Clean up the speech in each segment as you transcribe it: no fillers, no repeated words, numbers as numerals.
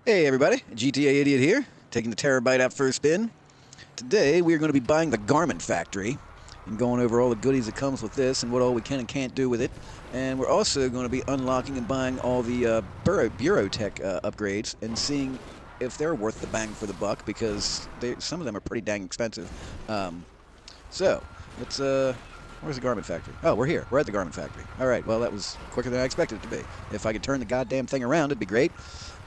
Hey everybody, GTA Idiot here, taking the Terrorbyte out for a spin. Today we're going to be buying the Garment Factory and going over all the goodies that comes with this and what all we can and can't do with it. And we're also going to be unlocking and buying all the Bureau Tech upgrades and seeing if they're worth the bang for the buck because some of them are pretty dang expensive. So, let's, where's the Garment Factory? Oh, we're here. We're at the Garment Factory. All right, well, that was quicker than I expected it to be. If I could turn the goddamn thing around, it'd be great.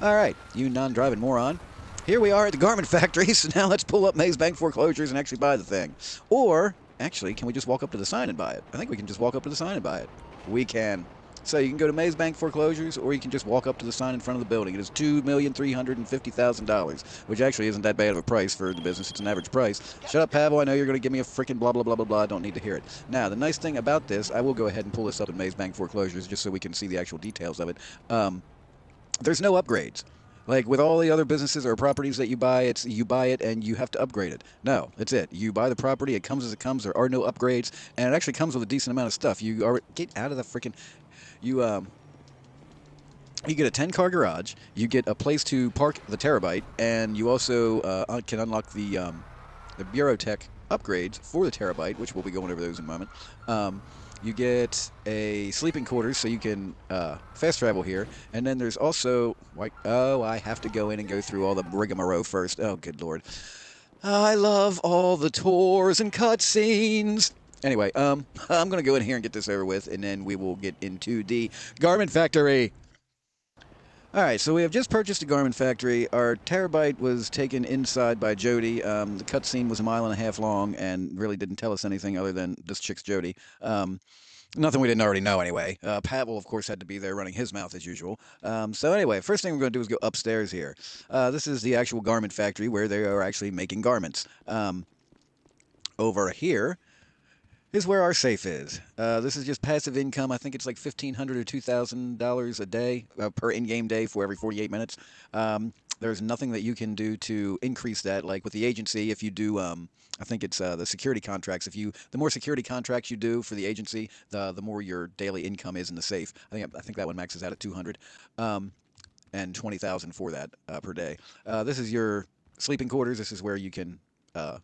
All right, you non-driving moron. Here we are at the Garment Factory, so now let's pull up Maze Bank Foreclosures and actually buy the thing. Or, actually, can we just walk up to the sign and buy it? I think we can just walk up to the sign and buy it. We can. So you can go to Maze Bank Foreclosures, or you can just walk up to the sign in front of the building. It is $2,350,000, which actually isn't that bad of a price for the business. It's an average price. Shut up, Pavel. I know you're going to give me a freaking blah, blah, blah, blah, blah. I don't need to hear it. Now, the nice thing about this, I will go ahead and pull this up in Maze Bank Foreclosures just so we can see the actual details of it. There's no upgrades. Like with all the other businesses or properties that you buy, it's you buy it and you have to upgrade it. No, that's it. You buy the property, it comes as it comes. There are no upgrades, and it actually comes with a decent amount of stuff. You are get out of the freaking you you get a 10-car garage, you get a place to park the Terrorbyte, and you also can unlock the Bureau Tech upgrades for the Terrorbyte, which we'll be going over those in a moment. You get a sleeping quarters so you can fast travel here, and then there's also I have to go in and go through all the rigmarole first. Oh, good lord. I love all the tours and cutscenes. Anyway, I'm gonna go in here and get this over with, and then we will get into the Garment Factory. All right, so we have just purchased a Garment Factory. Our Terabyte was taken inside by Jody. The cutscene was a mile and a half long and really didn't tell us anything other than this chick's Jody. Nothing we didn't already know anyway. Pavel, of course, had to be there running his mouth as usual. So anyway, first thing we're going to do is go upstairs here. This is the actual Garment Factory where they are actually making garments. Over here is where our safe is. This is just passive income. I think it's like $1,500 or $2,000 a day per in-game day for every 48 minutes. There's nothing that you can do to increase that. Like with the agency, if you do, I think it's the security contracts. The more security contracts you do for the agency, the more your daily income is in the safe. I think that one maxes out at 200, and 20,000 for that per day. This is your sleeping quarters. This is where you can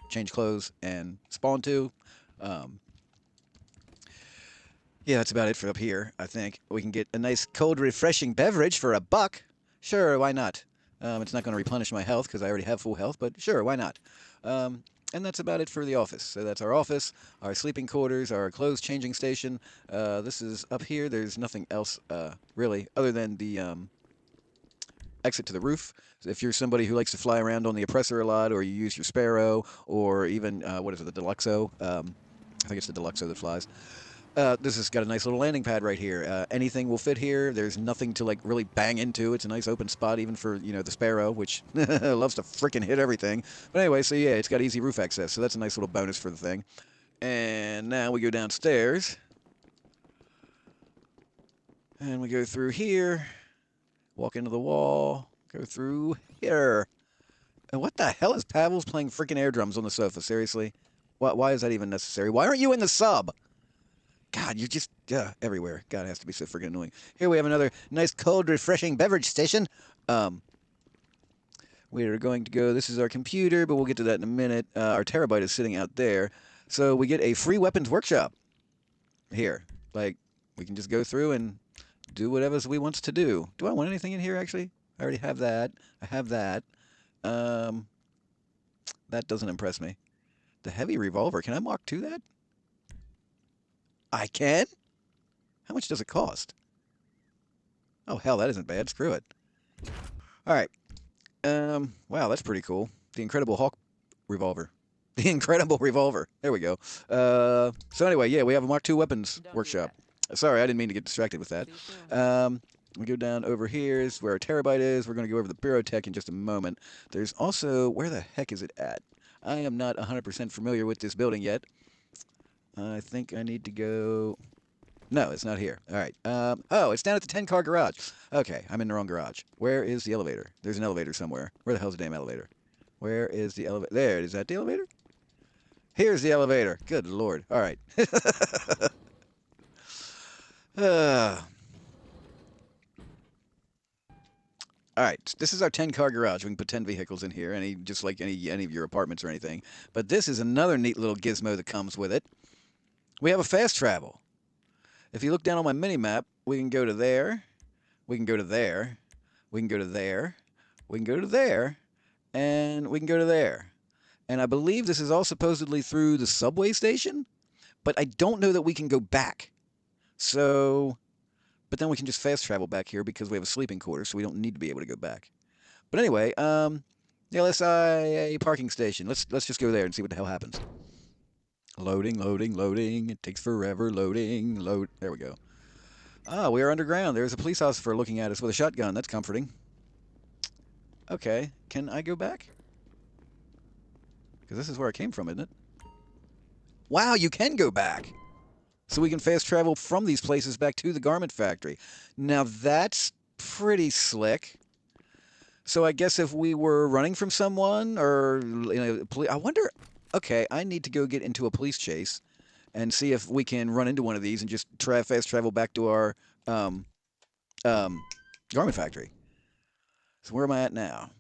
change clothes and spawn to. Yeah, that's about it for up here, I think. We can get a nice cold, refreshing beverage for $1. Sure, why not? It's not going to replenish my health because I already have full health, but sure, why not? And that's about it for the office. So that's our office, our sleeping quarters, our clothes changing station. This is up here. There's nothing else, really, other than the exit to the roof. If you're somebody who likes to fly around on the oppressor a lot, or you use your Sparrow, or even, what is it, the Deluxo? I think it's the Deluxo that flies. This has got a nice little landing pad right here. Anything will fit here. There's nothing to like really bang into. It's a nice open spot even for, the Sparrow, which loves to frickin' hit everything. But anyway, so yeah, it's got easy roof access, so that's a nice little bonus for the thing. And now we go downstairs. And we go through here, walk into the wall, go through here. And what the hell is Pavel's playing frickin' air drums on the sofa? Seriously? Why is that even necessary? Why aren't you in the sub? God, you're just everywhere. God, it has to be so freaking annoying. Here we have another nice, cold, refreshing beverage station. We are going to go. This is our computer, but we'll get to that in a minute. Our Terabyte is sitting out there. So we get a free weapons workshop here. Like, we can just go through and do whatever we want to do. Do I want anything in here, actually? I already have that. I have that. That doesn't impress me. The heavy revolver. Can I Mark II that? I can? How much does it cost? Oh, hell, that isn't bad. Screw it. All right. Wow, that's pretty cool. The Incredible Hulk revolver. The Incredible Revolver. There we go. So anyway, yeah, we have a Mark II weapons workshop. Sorry, I didn't mean to get distracted with that. We go down over here is where our Terabyte is. We're going to go over the Bureau Tech in just a moment. There's also, where the heck is it at? I am not 100% familiar with this building yet. I think I need to go... No, it's not here. All right. Oh, it's down at the 10-car garage. Okay, I'm in the wrong garage. Where is the elevator? There's an elevator somewhere. Where the hell's the damn elevator? Where is the elevator? There, is that the elevator? Here's the elevator. Good lord. All right. All right, this is our 10-car garage. We can put 10 vehicles in here, just like any of your apartments or anything. But this is another neat little gizmo that comes with it. We have a fast travel. If you look down on my mini map, we can go to there, we can go to there, we can go to there, we can go to there, and we can go to there. And I believe this is all supposedly through the subway station, but I don't know that we can go back. So, but then we can just fast travel back here because we have a sleeping quarters, so we don't need to be able to go back. But anyway, the LSIA parking station. Let's just go there and see what the hell happens. Loading, loading, loading. It takes forever loading. Load. There we go. Ah, we are underground. There's a police officer looking at us with a shotgun. That's comforting. Okay, can I go back? Because this is where I came from, isn't it? Wow, you can go back. So we can fast travel from these places back to the garment factory. Now that's pretty slick. So I guess if we were running from someone or I wonder. Okay, I need to go get into a police chase and see if we can run into one of these and just fast travel back to our um, um, garment factory. So where am I at now?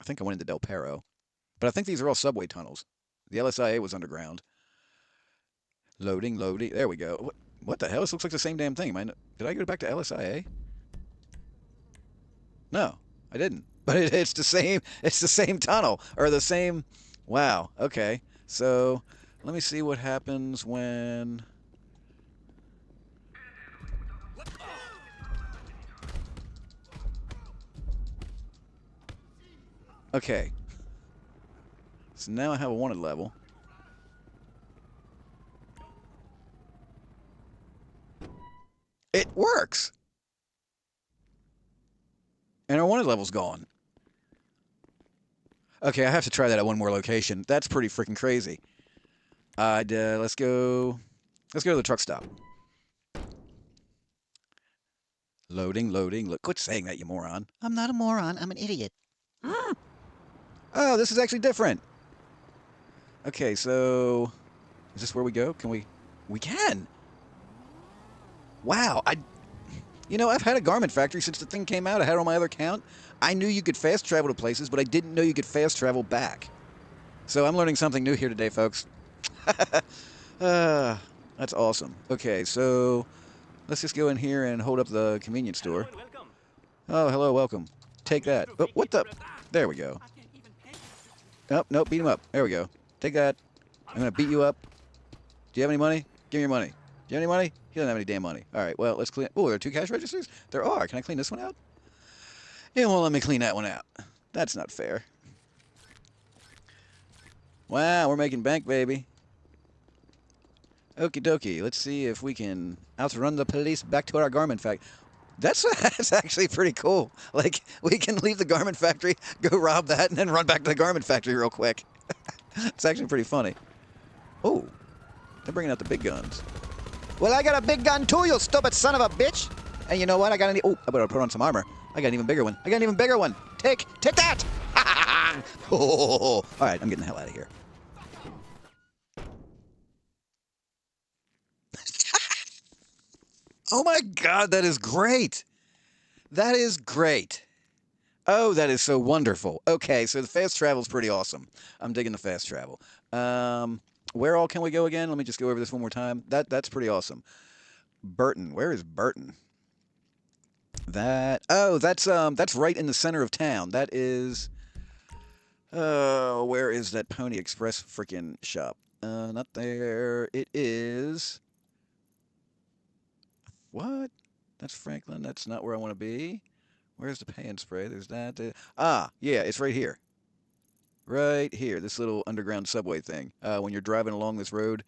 I think I went into Del Perro, but I think these are all subway tunnels. The LSIA was underground. Loading, loading. There we go. What the hell? This looks like the same damn thing. Did I go back to LSIA? No, I didn't. But it's the same. It's the same tunnel or the same. Wow. Okay. So let me see what happens when. Okay. So now I have a wanted level. It works. And our wanted level's gone. Okay, I have to try that at one more location. That's pretty freaking crazy. Let's go. Let's go to the truck stop. Loading, loading. Look, quit saying that, you moron. I'm not a moron. I'm an idiot. Oh, this is actually different. Okay, so is this where we go? Can we? We can. Wow, I've had a garment factory since the thing came out. I had it on my other account. I knew you could fast travel to places, but I didn't know you could fast travel back. So I'm learning something new here today, folks. That's awesome. Okay, so let's just go in here and hold up the convenience store. Oh, hello, welcome. Take that. Oh, what the? There we go. Oh, no, beat him up. There we go. Take that. I'm going to beat you up. Do you have any money? Give me your money. Do you have any money? He doesn't have any damn money. All right, well, let's clean. Oh, there are 2 cash registers? There are. Can I clean this one out? It won't let me clean that one out. That's not fair. Wow, we're making bank, baby. Okie dokie. Let's see if we can outrun the police back to our garment factory. That's actually pretty cool. Like, we can leave the garment factory, go rob that, and then run back to the garment factory real quick. It's actually pretty funny. Oh, they're bringing out the big guns. Well, I got a big gun too, you stupid son of a bitch. And you know what? I better put on some armor. I got an even bigger one. I got an even bigger one. Take that! Oh, all right, I'm getting the hell out of here. Oh my God, that is great. That is great. Oh, that is so wonderful. Okay, so the fast travel is pretty awesome. I'm digging the fast travel. Where all can we go again? Let me just go over this one more time. That's pretty awesome. Burton, where is Burton? That's right in the center of town. That is. Oh, where is that Pony Express freaking shop? Not there. It is. What? That's Franklin. That's not where I want to be. Where's the pay and spray? There's that. Yeah, it's right here. Right here. This little underground subway thing. When you're driving along this road,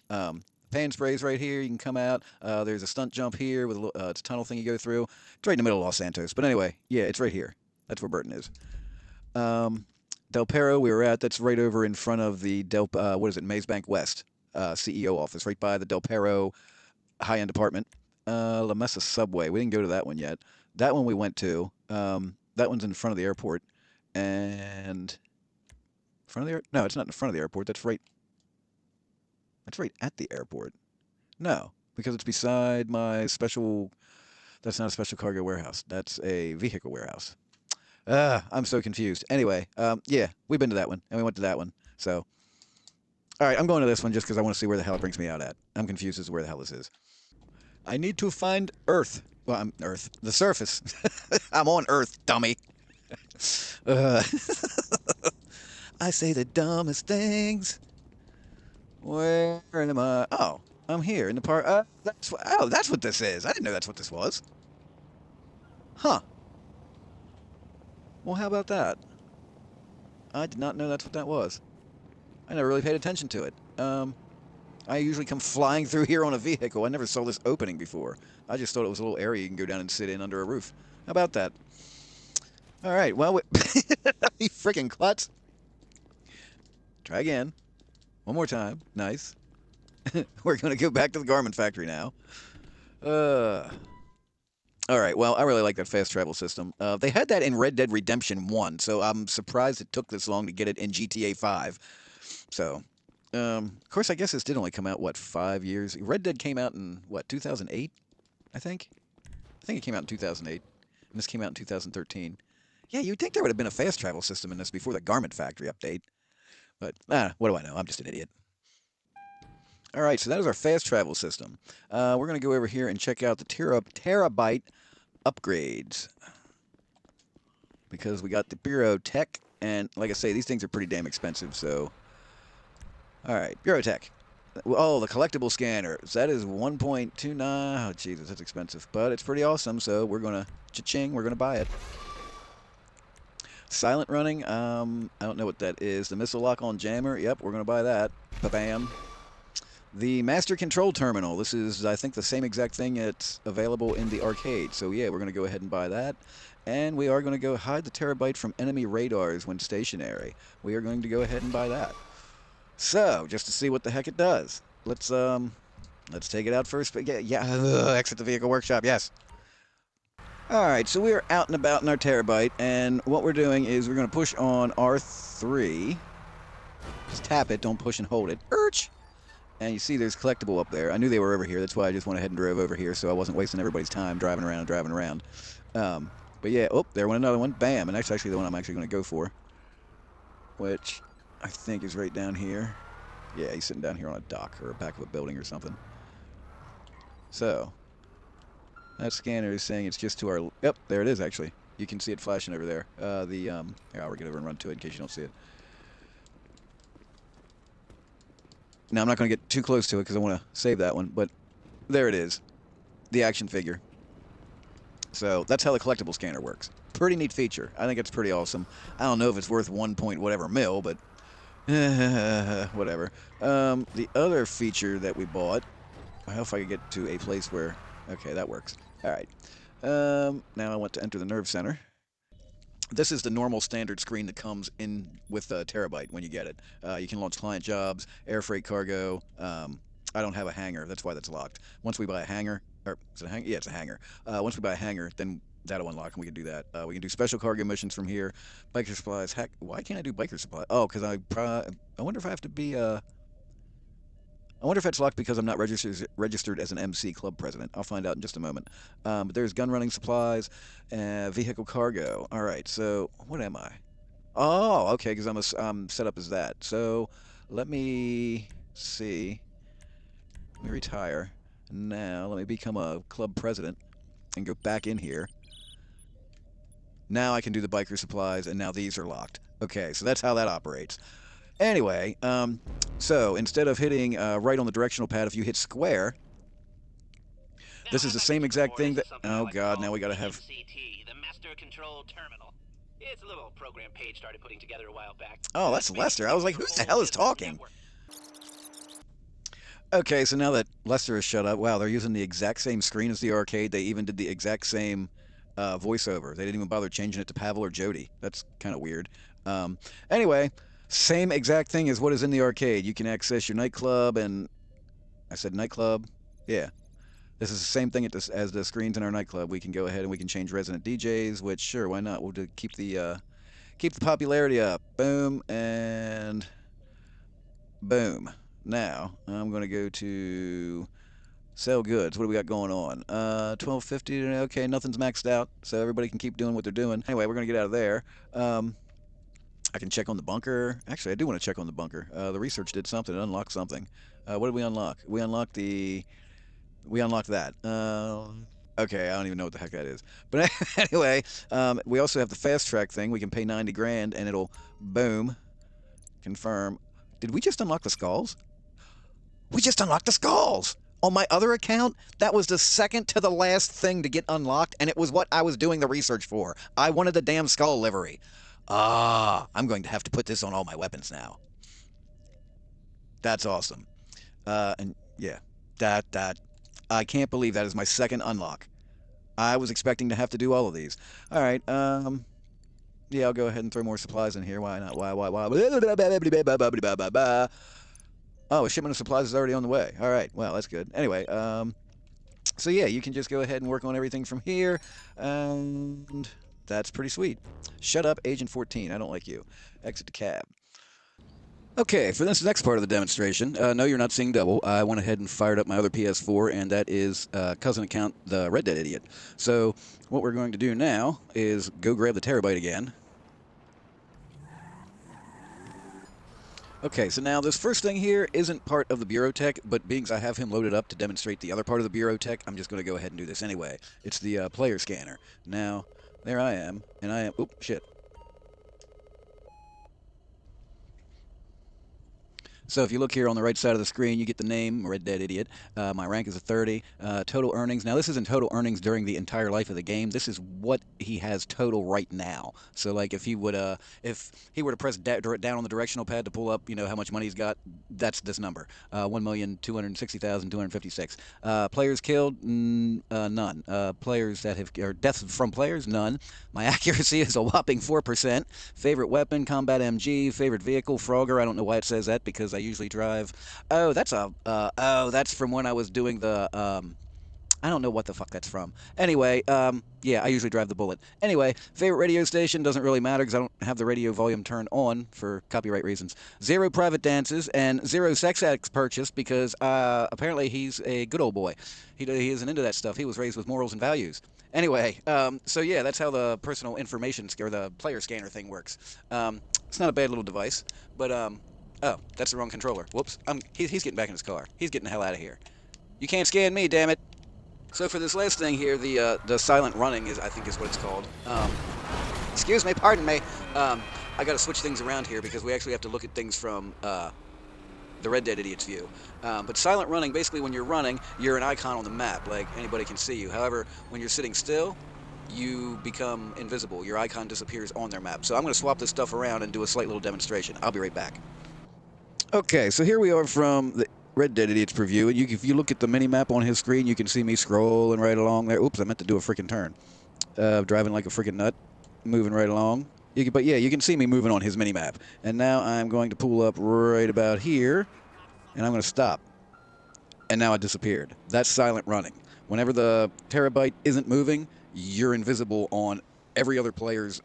pay and spray's right here. You can come out. There's a stunt jump here with it's a tunnel thing you go through. It's right in the middle of Los Santos. But anyway, yeah, it's right here. That's where Burton is. Del Perro, we were at. That's right over in front of the Maze Bank West CEO office, right by the Del Perro high-end apartment. La Mesa Subway. We didn't go to that one yet. That one we went to. That one's in front of the airport. And front of the no, it's not in front of the airport. That's right. That's right at the airport. No, because it's beside my special That's not a special cargo warehouse. That's a vehicle warehouse. I'm so confused. Anyway, yeah, we've been to that one, and we went to that one. So, all right, I'm going to this one just because I want to see where the hell it brings me out at. I'm confused as to where the hell this is. I need to find Earth. Well, I'm Earth. The surface. I'm on Earth, dummy. Uh, I say the dumbest things. Where am I? Oh, I'm here in the park. That's what this is. I didn't know that's what this was. Huh. Well, how about that? I did not know that's what that was. I never really paid attention to it. I usually come flying through here on a vehicle. I never saw this opening before. I just thought it was a little area you can go down and sit in under a roof. How about that? All right, well, you freaking klutz. Try again. One more time. Nice. We're going to go back to the garment factory now. All right, well, I really like that fast travel system. They had that in Red Dead Redemption 1, so I'm surprised it took this long to get it in GTA 5. So, of course, I guess this did only come out, what, 5 years? Red Dead came out in, what, 2008, I think? I think it came out in 2008, and this came out in 2013. Yeah, you'd think there would have been a fast travel system in this before the Garment Factory update. But, what do I know? I'm just an idiot. All right, so that is our fast travel system. We're going to go over here and check out the Terrorbyte upgrades. Because we got the Bureau Tech, and like I say, these things are pretty damn expensive, so... All right, Bureau Tech. Oh, the collectible scanner. That is 1.29. Oh, Jesus, that's expensive. But it's pretty awesome, so we're going to... Cha-ching, we're going to buy it. Silent running. I don't know what that is. The missile lock-on jammer. Yep, we're going to buy that. Ba-bam. The Master Control Terminal. This is, I think, the same exact thing that's available in the arcade. So, yeah, we're going to go ahead and buy that. And we are going to go hide the Terrorbyte from enemy radars when stationary. We are going to go ahead and buy that. So, just to see what the heck it does. Let's take it out first. But exit the vehicle workshop, yes. Alright, so we are out and about in our Terrorbyte, and what we're doing is we're going to push on R3. Just tap it, don't push and hold it. Urch! And you see there's collectible up there. I knew they were over here, that's why I just went ahead and drove over here, so I wasn't wasting everybody's time driving around and driving around. But yeah, oh, there went another one. Bam, and that's actually the one I'm actually going to go for. Which I think is right down here. Yeah, he's sitting down here on a dock or back of a building or something. So, that scanner is saying it's just to our... Yep, there it is actually. You can see it flashing over there. Here, I'll get over and run to it in case you don't see it. Now, I'm not going to get too close to it because I want to save that one, but there it is. The action figure. So that's how the collectible scanner works. Pretty neat feature. I think it's pretty awesome. I don't know if it's worth 1 point whatever mil, but whatever. The other feature that we bought, I hope I could get to a place where... Okay, that works. All right. Now I want to enter the nerve center. This is the normal standard screen that comes in with Terrorbyte when you get it. You can launch client jobs, air freight cargo. I don't have a hangar. That's why that's locked. Once we buy a hangar, or is it a hangar? Yeah, it's a hangar. Once we buy a hangar, then that'll unlock and we can do that. We can do special cargo missions from here. Biker supplies. Heck, why can't I do biker supply? Oh, because I wonder if I have to be... I wonder if it's locked because I'm not registered as an MC club president. I'll find out in just a moment. But there's gun running supplies, vehicle cargo. All right, so what am I? Oh, okay, because I'm set up as that. So let me see. Let me retire. Now let me become a club president and go back in here. Now I can do the biker supplies, and now these are locked. Okay, so that's how that operates. Anyway, so instead of hitting right on the directional pad, if you hit square, this is the same exact thing that... Oh god, now we gotta have... the Master Control Terminal. It's a little program Paige started putting together a while back. Oh, that's Lester. I was like, who the hell is talking? Okay, so now that Lester is shut up, wow, they're using the exact same screen as the arcade. They even did the exact same voiceover. They didn't even bother changing it to Pavel or Jody. That's kind of weird. Anyway, same exact thing as what is in the arcade. You can access your nightclub and... I said nightclub? Yeah. This is the same thing as the screens in our nightclub. We can go ahead and we can change resident DJs, which, sure, why not? We'll keep the popularity up. Boom, and... boom. Now, I'm going to go to Sell goods. What do we got going on? 1250. Okay, nothing's maxed out, so everybody can keep doing what they're doing. Anyway, we're gonna get out of there. I can check on the bunker. Actually, I do want to check on the bunker. The research did something. It unlocked something. What did we unlock? We unlocked the. We unlocked that. Okay, I don't even know what the heck that is. But anyway, we also have the fast track thing. We can pay 90 grand and it'll boom. Confirm. Did we just unlock the skulls? We just unlocked the skulls! On my other account, that was the second to the last thing to get unlocked, and it was what I was doing the research for. I wanted the damn skull livery. I'm going to have to put this on all my weapons now. That's awesome. And yeah, that I can't believe that is my second unlock. I was expecting to have to do all of these. All right. Yeah, I'll go ahead and throw more supplies in here. Why not? Why? Oh, a shipment of supplies is already on the way. All right. Well, that's good. Anyway, so yeah, you can just go ahead and work on everything from here, and that's pretty sweet. Shut up, Agent 14. I don't like you. Exit the cab. Okay, for this next part of the demonstration, no, you're not seeing double. I went ahead and fired up my other PS4, and that is cousin account, the Red Dead Idiot. So what we're going to do now is go grab the Terrorbyte again. Okay, so now this first thing here isn't part of the Bureau Tech, but being as I have him loaded up to demonstrate the other part of the Bureau Tech, I'm just going to go ahead and do this anyway. It's the player scanner. Now, there I am, and I am... Oop, shit. So if you look here on the right side of the screen, you get the name, Red Dead Idiot. My rank is a 30. Total earnings. Now, this isn't total earnings during the entire life of the game. This is what he has total right now. So, like, if he were to press down on the directional pad to pull up, you know, how much money he's got, that's this number. 1,260,256. Players killed, none. Players that have, or deaths from players, none. My accuracy is a whopping 4%. Favorite weapon, combat MG. Favorite vehicle, Frogger. I don't know why it says that because I usually drive. Oh, that's from when I was doing the. I don't know what the fuck that's from. Anyway, yeah, I usually drive the Bullet. Anyway, favorite radio station doesn't really matter because I don't have the radio volume turned on for copyright reasons. 0 private dances and 0 sex acts purchased because apparently he's a good old boy. He isn't into that stuff. He was raised with morals and values. Anyway, so yeah, that's how the personal information or the player scanner thing works. It's not a bad little device, but oh, that's the wrong controller. Whoops. He's getting back in his car. He's getting the hell out of here. You can't scan me, damn it. So for this last thing here, the silent running I think is what it's called. Excuse me, pardon me. I got to switch things around here because we actually have to look at things from the Red Dead Idiot's view. But silent running, basically when you're running, you're an icon on the map, like anybody can see you. However, when you're sitting still, you become invisible. Your icon disappears on their map. So I'm going to swap this stuff around and do a slight little demonstration. I'll be right back. Okay, so here we are from the Red Dead Idiot's preview, and if you look at the mini-map on his screen, you can see me scrolling right along there. Oops, I meant to do a freaking turn. Driving like a freaking nut, moving right along. But yeah, you can see me moving on his mini-map. And now I'm going to pull up right about here, and I'm going to stop. And now it disappeared. That's silent running. Whenever the Terrorbyte isn't moving, you're invisible on every other player's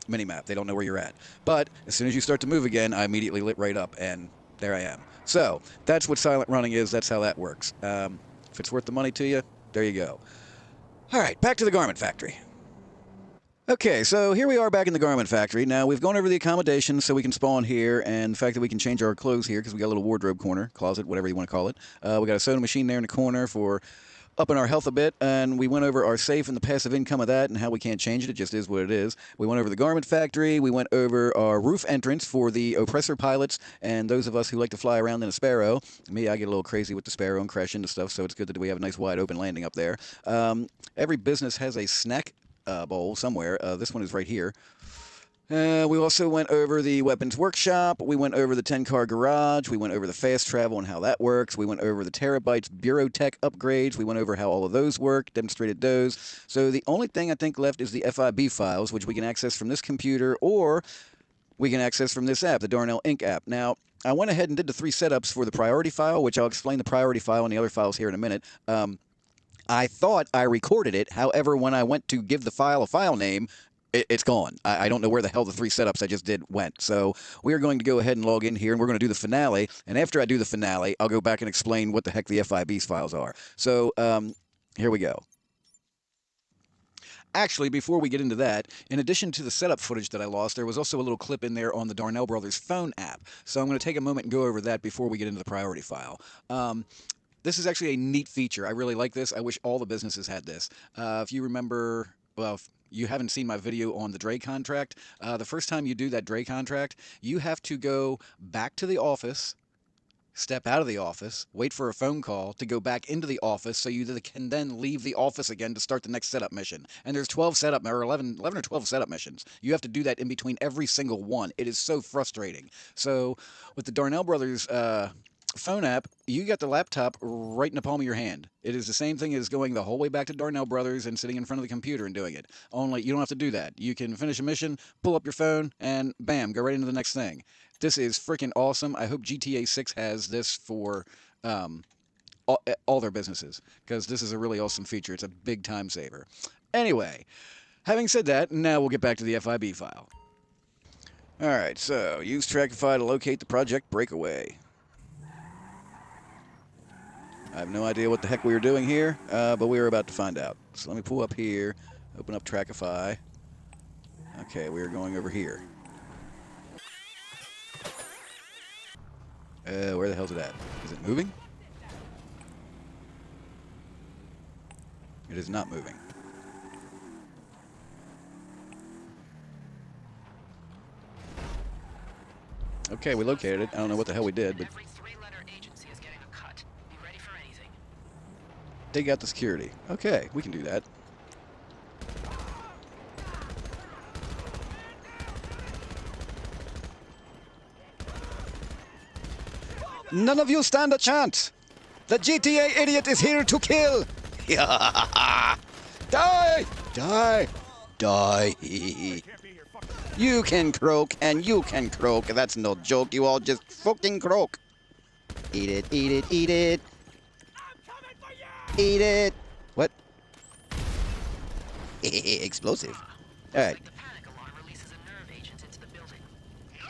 mini-map. They don't know where you're at. But as soon as you start to move again, I immediately lit right up, and there I am. So that's what silent running is. That's how that works. If it's worth the money to you, there you go. All right, back to the garment factory. Okay, so here we are back in the garment factory. Now, we've gone over the accommodations so we can spawn here, and the fact that we can change our clothes here because we got a little wardrobe corner, closet, whatever you want to call it. We got a soda machine there in the corner for upping our health a bit, and we went over our safe and the passive income of that and how we can't change it. It just is what it is. We went over the garment factory. We went over our roof entrance for the oppressor pilots and those of us who like to fly around in a Sparrow. Me, I get a little crazy with the Sparrow and crash into stuff, so it's good that we have a nice wide open landing up there. Every business has a snack bowl somewhere. This one is right here. We also went over the weapons workshop. We went over the 10-car garage. We went over the fast travel and how that works. We went over the Terrorbyte's Bureau Tech upgrades. We went over how all of those work, demonstrated those. So the only thing I think left is the FIB files, which we can access from this computer or we can access from this app, the Darnell Inc. app. Now, I went ahead and did the 3 setups for the priority file, which I'll explain the priority file and the other files here in a minute. I thought I recorded it. However, when I went to give the file a file name, it's gone. I don't know where the hell the 3 setups I just did went. So we are going to go ahead and log in here, and we're going to do the finale. And after I do the finale, I'll go back and explain what the heck the FIB's files are. So here we go. Actually, before we get into that, in addition to the setup footage that I lost, there was also a little clip in there on the Darnell Brothers phone app. So I'm going to take a moment and go over that before we get into the priority file. This is actually a neat feature. I really like this. I wish all the businesses had this. If you remember, well, if you haven't seen my video on the Dre contract, the first time you do that Dre contract, you have to go back to the office, step out of the office, wait for a phone call to go back into the office so you can then leave the office again to start the next setup mission. And there's 12 setup, or 11 or 12 setup missions. You have to do that in between every single one. It is so frustrating. So with the Darnell Brothers phone app, you got the laptop right in the palm of your hand. It is the same thing as going the whole way back to Darnell Brothers and sitting in front of the computer and doing it. Only you don't have to do that. You can finish a mission, pull up your phone, and bam, go right into the next thing. This is freaking awesome. I hope GTA 6 has this for all their businesses, because this is a really awesome feature. It's a big time saver. Anyway, having said that, now we'll get back to the FIB file. Alright, so use Trackify to locate the project breakaway. I have no idea what the heck we were doing here, but we were about to find out. So let me pull up here, open up Trackify. Okay, we are going over here. Where the hell's it at? Is it moving? It is not moving. Okay, we located it. I don't know what the hell we did, but... Dig out the security. Okay, we can do that. None of you stand a chance! The GTA idiot is here to kill! Die! Die! Die! You can croak, and you can croak. That's no joke. You all just fucking croak. Eat it, eat it, eat it. Eat it. What? Explosive. All right.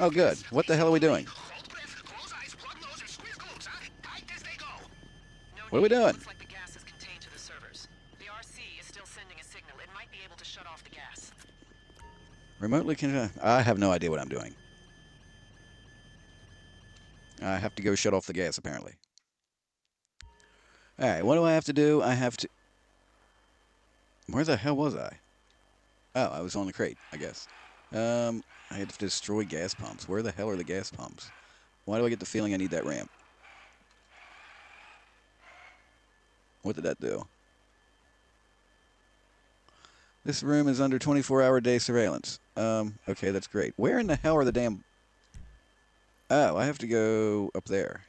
Oh, good. What the hell are we doing? What are we doing? Remotely can I have no idea what I'm doing. I have to go shut off the gas, apparently. Alright, what do I have to do? I have to... Where the hell was I? Oh, I was on the crate, I guess. I had to destroy gas pumps. Where the hell are the gas pumps? Why do I get the feeling I need that ramp? What did that do? This room is under 24-hour day surveillance. Okay, that's great. Where in the hell are the damn... Oh, I have to go up there.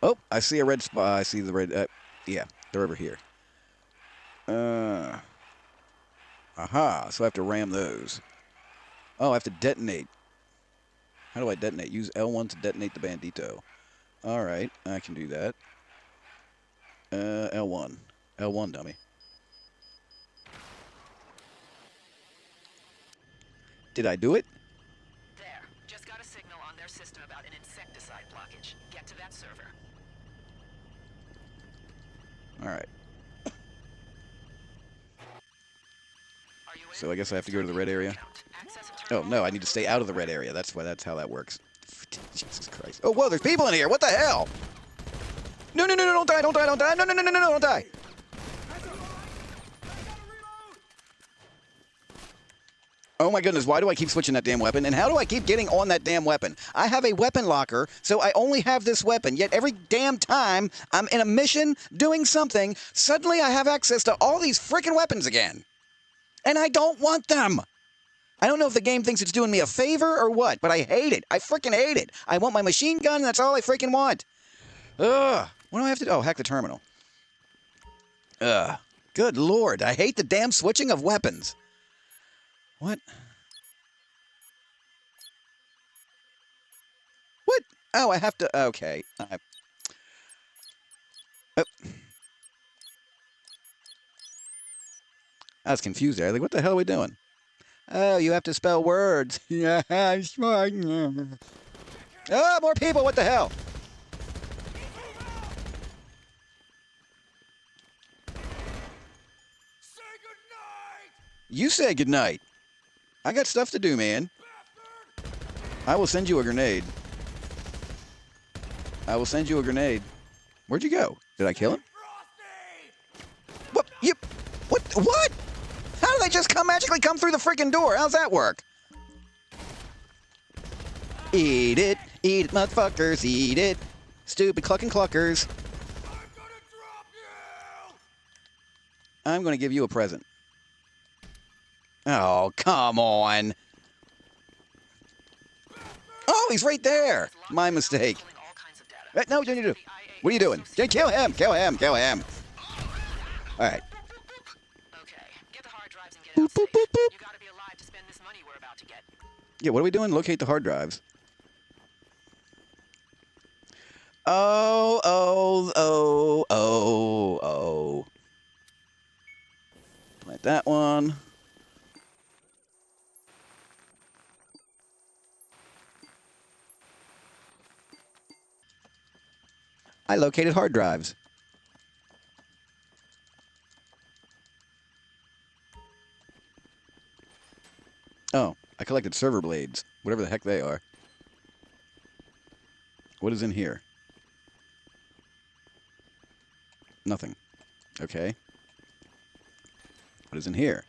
Oh, I see a red spot. I see the red... yeah, they're over here. Aha, so I have to ram those. Oh, I have to detonate. How do I detonate? Use L1 to detonate the bandito. Alright, I can do that. L1. L1, dummy. Did I do it? There. Just got a signal on their system about an insecticide blockage. Get to that server. Alright. So I guess I have to go to the red area. Oh, no, I need to stay out of the red area. That's how that works. Jesus Christ. Oh, whoa, there's people in here. What the hell? No, no, no, no, don't die, don't die, don't die. No, no, no, no, no, don't die. Oh my goodness, why do I keep switching that damn weapon? And how do I keep getting on that damn weapon? I have a weapon locker, so I only have this weapon. Yet every damn time I'm in a mission doing something, suddenly I have access to all these freaking weapons again. And I don't want them. I don't know if the game thinks it's doing me a favor or what, but I hate it. I freaking hate it. I want my machine gun, and that's all I freaking want. Ugh. What do I have to do? Oh, hack the terminal. Ugh. Good Lord. I hate the damn switching of weapons. What? What? Oh, I have to... Okay. Oh. I was confused there. Like, what the hell are we doing? Oh, you have to spell words. Yeah, I'm smart. Oh, more people. What the hell? You say goodnight. I got stuff to do, man. I will send you a grenade. I will send you a grenade. Where'd you go? Did I kill him? What? You? What? What? How did they just magically come through the freaking door? How's that work? Eat it, motherfuckers, eat it. Stupid clucking cluckers. I'm gonna give you a present. Oh, come on. Oh, he's right there. My mistake. No, what do you do? What are you doing? Kill him! Kill him! Kill him! All right. Okay, get the hard drives and get out safe. You gotta be alive to spend this money we're about to get. Yeah, what are we doing? Locate the hard drives. Oh. Like that one. I located hard drives. Oh, I collected server blades, whatever the heck they are. What is in here? Nothing. Okay. What is in here?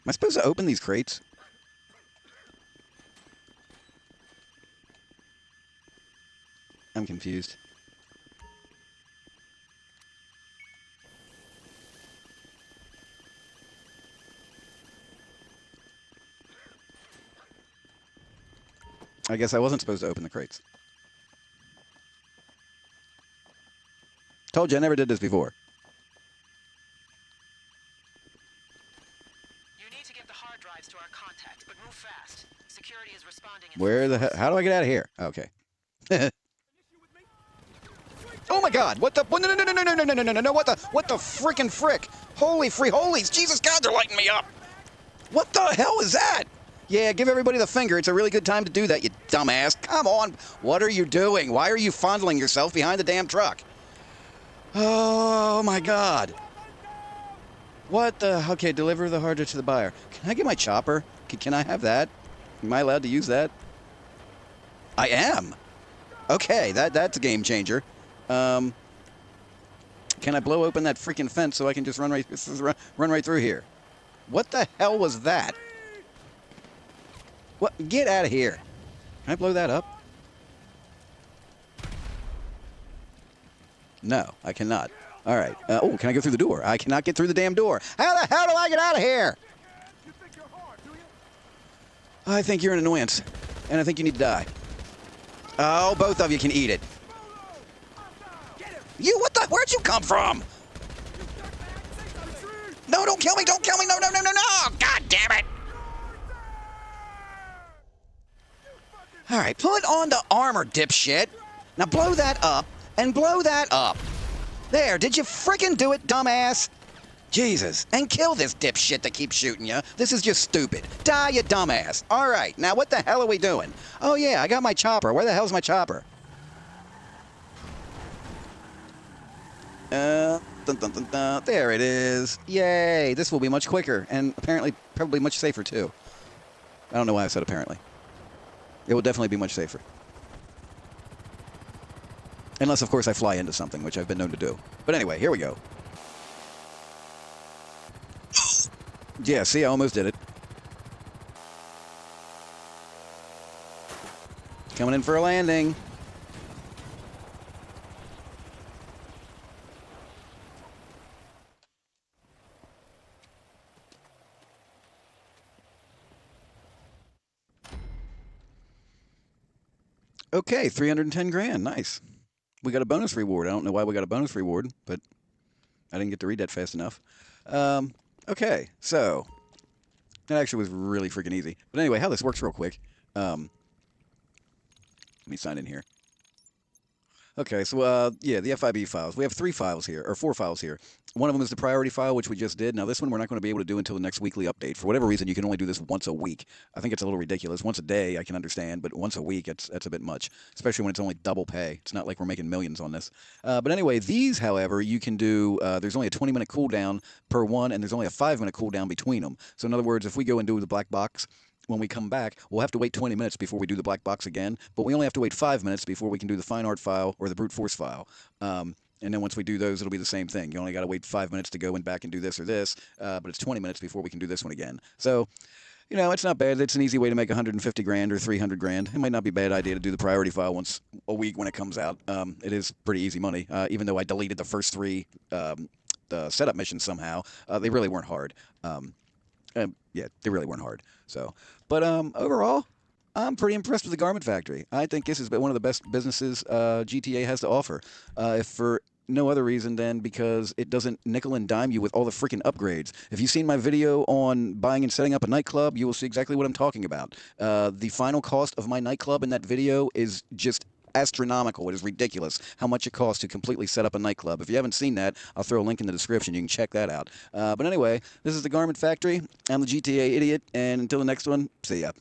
Am I supposed to open these crates? I'm confused. I guess I wasn't supposed to open the crates. Told you I never did this before. You need to get the hard drives to our contacts, but move fast. Security is responding. Where the hell? How do I get out of here? Okay. Oh my God! What the? No! What the freaking frick? Holy free holies! Jesus God, they're lighting me up! What the hell is that? Yeah, give everybody the finger. It's a really good time to do that, you dumbass. Come on. What are you doing? Why are you fondling yourself behind the damn truck? Oh my God. What the? Okay, deliver the hard drive to the buyer. Can I get my chopper? Can I have that? Am I allowed to use that? I am. Okay, that's a game changer. Can I blow open that freaking fence so I can just run right through here? What the hell was that? What? Get out of here. Can I blow that up? No, I cannot. All right. Oh, can I go through the door? I cannot get through the damn door. How the hell do I get out of here? I think you're an annoyance, and I think you need to die. Oh, both of you can eat it. You, what the? Where'd you come from? No, don't kill me! Don't kill me! No! God damn it! All right, put on the armor, dipshit. Now blow that up, and blow that up. There, did you freaking do it, dumbass? Jesus, and kill this dipshit that keeps shooting you. This is just stupid. Die, you dumbass. All right, now what the hell are we doing? Oh yeah, I got my chopper. Where the hell's my chopper? There it is. Yay, this will be much quicker, and apparently probably much safer too. I don't know why I said apparently. It will definitely be much safer. Unless, of course, I fly into something, which I've been known to do. But anyway, here we go. Yeah, see, I almost did it. Coming in for a landing. Okay, 310 grand. Nice. We got a bonus reward. I don't know why we got a bonus reward, but I didn't get to read that fast enough. Okay, so that actually was really freaking easy. But anyway, how this works real quick. Let me sign in here. Okay, so yeah, the FIB files. We have 3 files here, or 4 files here. One of them is the priority file, which we just did. Now, this one we're not going to be able to do until the next weekly update. For whatever reason, you can only do this once a week. I think it's a little ridiculous. Once a day, I can understand, but once a week, that's a bit much, especially when it's only double pay. It's not like we're making millions on this. But anyway, these, however, you can do. There's only a 20-minute cooldown per one, and there's only a 5-minute cooldown between them. So, in other words, if we go and do the black box, when we come back, we'll have to wait 20 minutes before we do the black box again, but we only have to wait 5 minutes before we can do the fine art file or the brute force file. And then once we do those, it'll be the same thing. You only got to wait 5 minutes to go and back and do this or this, but it's 20 minutes before we can do this one again. So, it's not bad. It's an easy way to make 150 grand or 300 grand. It might not be a bad idea to do the priority file once a week when it comes out. It is pretty easy money, even though I deleted the first 3 the setup missions somehow. They really weren't hard. Yeah, they really weren't hard. So, but overall, I'm pretty impressed with the Garment Factory. I think this is one of the best businesses GTA has to offer. If for no other reason than because it doesn't nickel and dime you with all the freaking upgrades. If you've seen my video on buying and setting up a nightclub, you will see exactly what I'm talking about. The final cost of my nightclub in that video is just astronomical. It is ridiculous how much it costs to completely set up a nightclub. If you haven't seen that, I'll throw a link in the description. You can check that out. But anyway, this is the Garment Factory. I'm the GTA Idiot, and until the next one, see ya.